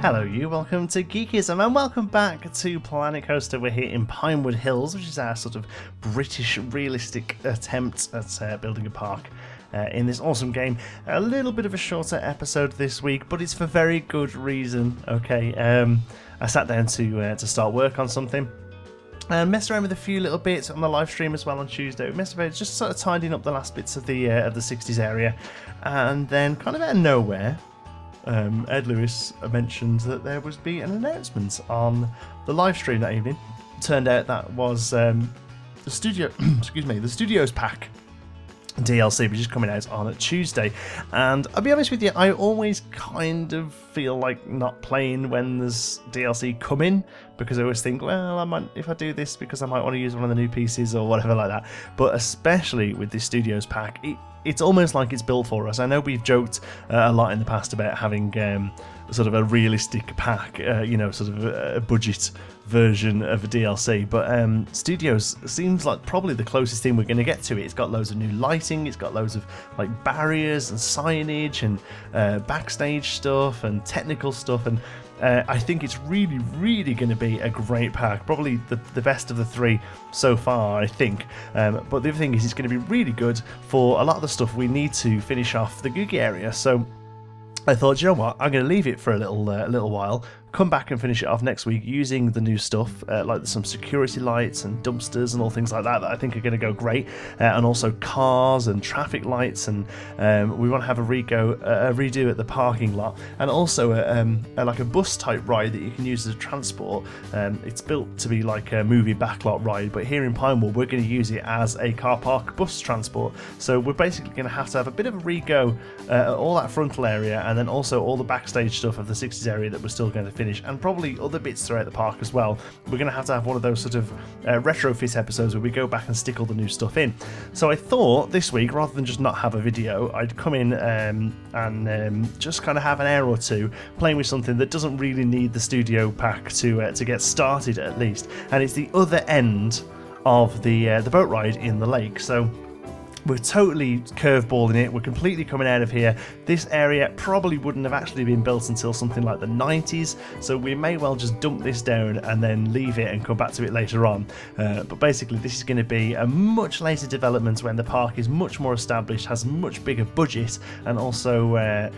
Hello you, welcome to Geekism and welcome back to Planet Coaster. We're here in Pinewood Hills, which is our sort of British realistic attempt at building a park in this awesome game. A little bit of a shorter episode this week, but it's for very good reason, okay? I sat down to start work on something. And messed around with a few little bits on the live stream as well on Tuesday. We messed around just sort of tidying up the last bits of the 60s area, and then kind of out of nowhere, Ed Lewis mentioned that there would be an announcement on the live stream that evening. Turned out that was the Studios Pack DLC, which is coming out on Tuesday. And I'll be honest with you, I always kind of feel like not playing when there's DLC coming, because I always think, well, I might, if I do this, because I might want to use one of the new pieces or whatever like that. But especially with this Studios Pack, it's almost like it's built for us. I know we've joked a lot in the past about having sort of a realistic pack, sort of a budget version of a DLC, but Studios seems like probably the closest thing we're going to get to it. It's got loads of new lighting, it's got loads of like barriers and signage and backstage stuff and technical stuff, and I think it's really, really going to be a great pack. Probably the best of the three so far, I think. But the other thing is, it's going to be really good for a lot of the stuff we need to finish off the Googie area. So I thought, you know what, I'm going to leave it for a little while, come back and finish it off next week using the new stuff, like some security lights and dumpsters and all things like that I think are going to go great, and also cars and traffic lights, and we want to have a redo at the parking lot, and also like a bus type ride that you can use as a transport. It's built to be like a movie backlot ride, but here in Pinewood we're going to use it as a car park bus transport. So we're basically going to have a bit of a re-go at all that frontal area, and then also all the backstage stuff of the 60s area that we're still going to finish, and probably other bits throughout the park as well. We're going to have one of those sort of retrofit episodes where we go back and stick all the new stuff in. So I thought this week, rather than just not have a video, I'd come in and just kind of have an hour or two playing with something that doesn't really need the studio pack to get started, at least. And it's the other end of the boat ride in the lake. So we're totally curveballing it. We're completely coming out of here. This area probably wouldn't have actually been built until something like the 90s, so we may well just dump this down and then leave it and come back to it later on. But basically this is going to be a much later development when the park is much more established, has a much bigger budget, and also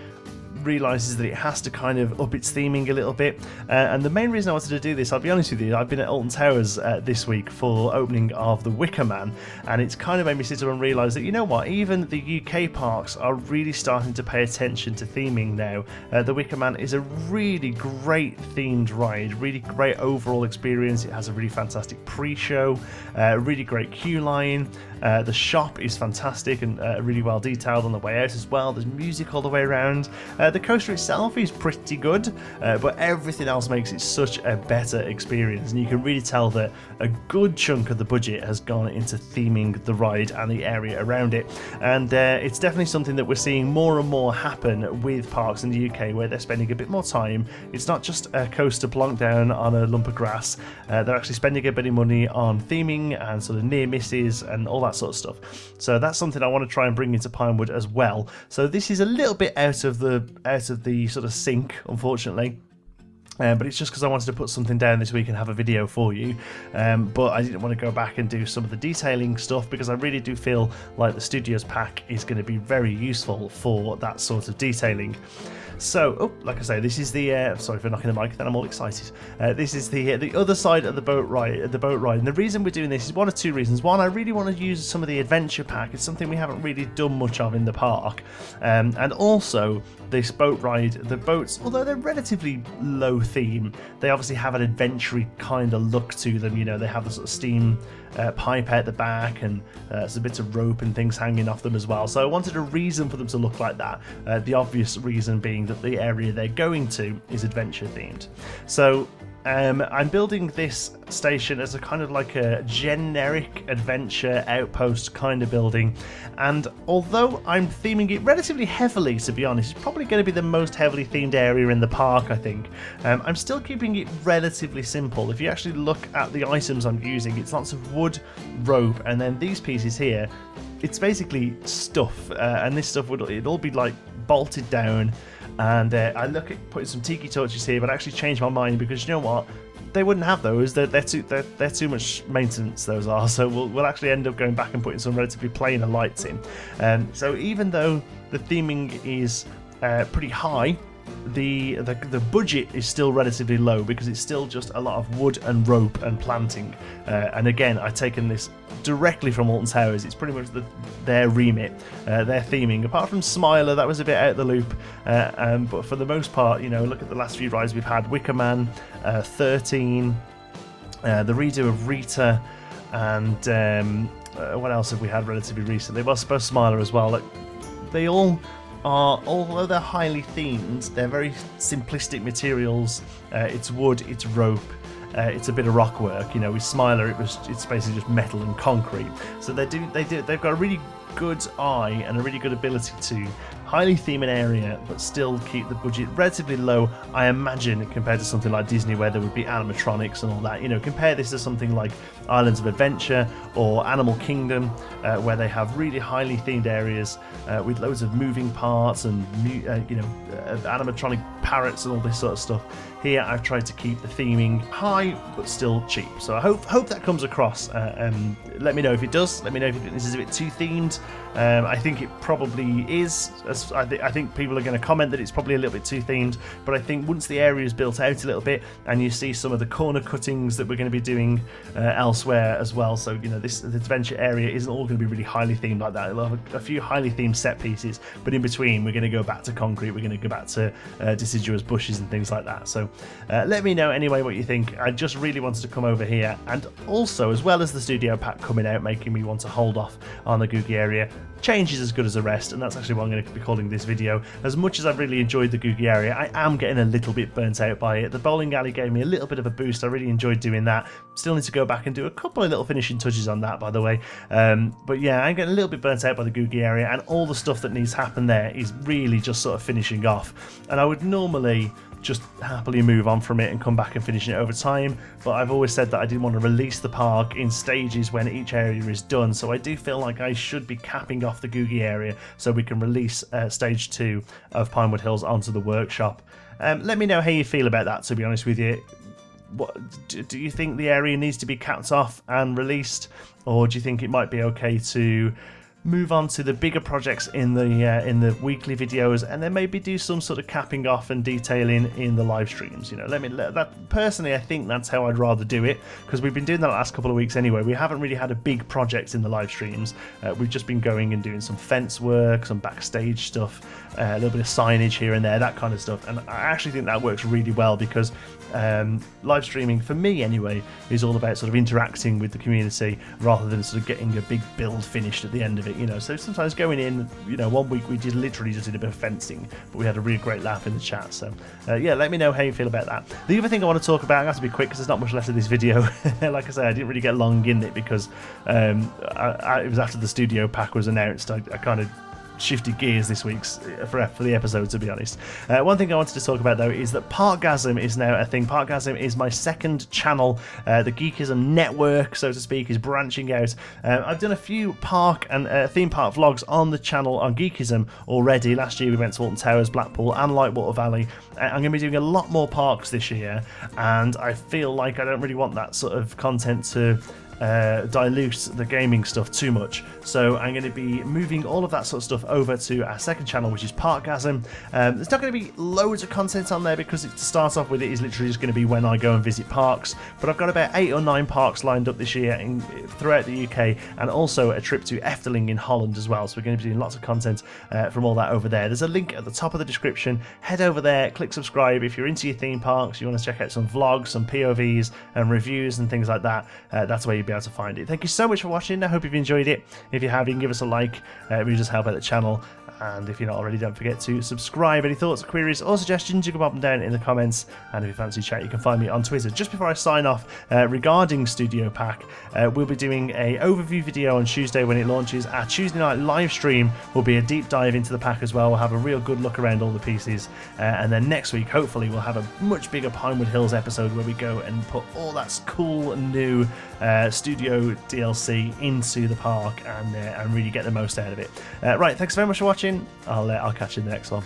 realises that it has to kind of up its theming a little bit. And the main reason I wanted to do this, I'll be honest with you, I've been at Alton Towers this week for opening of the Wicker Man, and it's kind of made me sit down and realise that, you know what, even the UK parks are really starting to pay attention to theming now. The Wicker Man is a really great themed ride, really great overall experience. It has a really fantastic pre-show, really great queue line. The shop is fantastic and really well detailed on the way out as well. There's music all the way around. The coaster itself is pretty good, but everything else makes it such a better experience, and you can really tell that a good chunk of the budget has gone into theming the ride and the area around it. And it's definitely something that we're seeing more and more happen with parks in the UK, where they're spending a bit more time. It's not just a coaster plonked down on a lump of grass. They're actually spending a bit of money on theming and sort of near misses and all that sort of stuff. So that's something I want to try and bring into Pinewood as well. So this is a little bit out of the sort of sync, unfortunately. But it's just because I wanted to put something down this week and have a video for you. But I didn't want to go back and do some of the detailing stuff, because I really do feel like the Studios Pack is going to be very useful for that sort of detailing. So, like I say, this is the sorry for knocking the mic. Then I'm all excited. This is the other side of the boat ride. And the reason we're doing this is one of two reasons. One, I really want to use some of the adventure pack. It's something we haven't really done much of in the park. And also, this boat ride, the boats, although they're relatively low theme, they obviously have an adventure-y kind of look to them. You know, they have the sort of steam pipe out the back, and some bits of rope and things hanging off them as well. So I wanted a reason for them to look like that. The obvious reason being that the area they're going to is adventure themed. So I'm building this station as a kind of like a generic adventure outpost kind of building, and although I'm theming it relatively heavily, to be honest, it's probably going to be the most heavily themed area in the park, I think. I'm still keeping it relatively simple. If you actually look at the items I'm using, it's lots of wood, rope, and then these pieces here, it's basically stuff, and this stuff it'd all be like bolted down and I look at putting some tiki torches here, but I actually changed my mind because you know what? They wouldn't have those. They're too much maintenance. Those are. So we'll actually end up going back and putting some relatively plainer lights in. So even though the theming is pretty high, the budget is still relatively low because it's still just a lot of wood and rope and planting. And again, I've taken this directly from Alton Towers. It's pretty much their remit, their theming. Apart from Smiler, that was a bit out of the loop. But for the most part, you know, look at the last few rides we've had: Wicker Man, 13, the redo of Rita, and what else have we had relatively recently? Well, I suppose Smiler as well. Like, they all are, although they're highly themed, they're very simplistic materials. It's wood, it's rope, it's a bit of rock work. You know, with Smiler, it's basically just metal and concrete. So they've got a really good eye and a really good ability to highly theme an area but still keep the budget relatively low, I imagine, compared to something like Disney where there would be animatronics and all that. You know, compare this to something like Islands of Adventure or Animal Kingdom, where they have really highly themed areas with loads of moving parts and animatronic parrots and all this sort of stuff. Here I've tried to keep the theming high but still cheap, so I hope that comes across. Let me know if it does. Let me know if you think this is a bit too themed. I think it probably is. I think people are going to comment that it's probably a little bit too themed, but I think once the area is built out a little bit and you see some of the corner cuttings that we're going to be doing elsewhere as well, so you know, this adventure area isn't all going to be really highly themed like that. It'll have a few highly themed set pieces, but in between we're going to go back to concrete, we're going to go back to deciduous bushes and things like that. So let me know anyway what you think. I just really wanted to come over here, and also, as well as the studio pack coming out making me want to hold off on the Googie area, change is as good as the rest, and that's actually what I'm going to be calling this video. As much as I've really enjoyed the Googie area, I am getting a little bit burnt out by it. The bowling alley gave me a little bit of a boost. I really enjoyed doing that. Still need to go back and do a couple of little finishing touches on that, by the way. But yeah, I'm getting a little bit burnt out by the Googie area, and all the stuff that needs to happen there is really just sort of finishing off. And I would normally just happily move on from it and come back and finish it over time, but I've always said that I didn't want to release the park in stages when each area is done, so I do feel like I should be capping off the Googie area so we can release stage 2 of Pinewood Hills onto the workshop. Let me know how you feel about that, to be honest with you. What do you think the area needs to be capped off and released, or do you think it might be okay to move on to the bigger projects in the weekly videos, and then maybe do some sort of capping off and detailing in the live streams? You know, that personally, I think that's how I'd rather do it, because we've been doing that the last couple of weeks anyway. We haven't really had a big project in the live streams. We've just been going and doing some fence work, some backstage stuff, a little bit of signage here and there, that kind of stuff, and I actually think that works really well, because live streaming, for me anyway, is all about sort of interacting with the community rather than sort of getting a big build finished at the end of it, you know. So sometimes going in, you know, one week we did literally just did a bit of fencing, but we had a really great laugh in the chat. So yeah, let me know how you feel about that. The other thing I want to talk about, I have to be quick because there's not much left of this video. Like I say, I didn't really get long in it because it was after the studio pack was announced. I kind of shifted gears this week for the episode, to be honest. One thing I wanted to talk about though is that Parkgasm is now a thing. Parkgasm is my second channel. The Geekism network, so to speak, is branching out. I've done a few park and theme park vlogs on the channel on Geekism already. Last year we went to Alton Towers, Blackpool and Lightwater Valley. I'm going to be doing a lot more parks this year, and I feel like I don't really want that sort of content to dilute the gaming stuff too much, so I'm going to be moving all of that sort of stuff over to our second channel, which is Parkgasm. There's not going to be loads of content on there because to start off with, it is literally just going to be when I go and visit parks, but I've got about 8 or 9 parks lined up this year throughout the UK, and also a trip to Efteling in Holland as well, so we're going to be doing lots of content from all that over there. There's a link at the top of the description. Head over there, click subscribe if you're into your theme parks, you want to check out some vlogs, some POVs and reviews and things like that. That's where you'll be able to find it. Thank you so much for watching. I hope you've enjoyed it. If you have, you can give us a like. It really does help out the channel. And if you're not already, don't forget to subscribe. Any thoughts, queries or suggestions, you can pop them down in the comments, and if you fancy chat, you can find me on Twitter. Just before I sign off, regarding Studio Pack, we'll be doing a overview video on Tuesday when it launches. Our Tuesday night live stream will be a deep dive into the pack as well. We'll have a real good look around all the pieces, and then next week hopefully we'll have a much bigger Pinewood Hills episode where we go and put all that cool new studio DLC into the park and really get the most out of it. Right, thanks very much for watching. I'll catch you in the next one.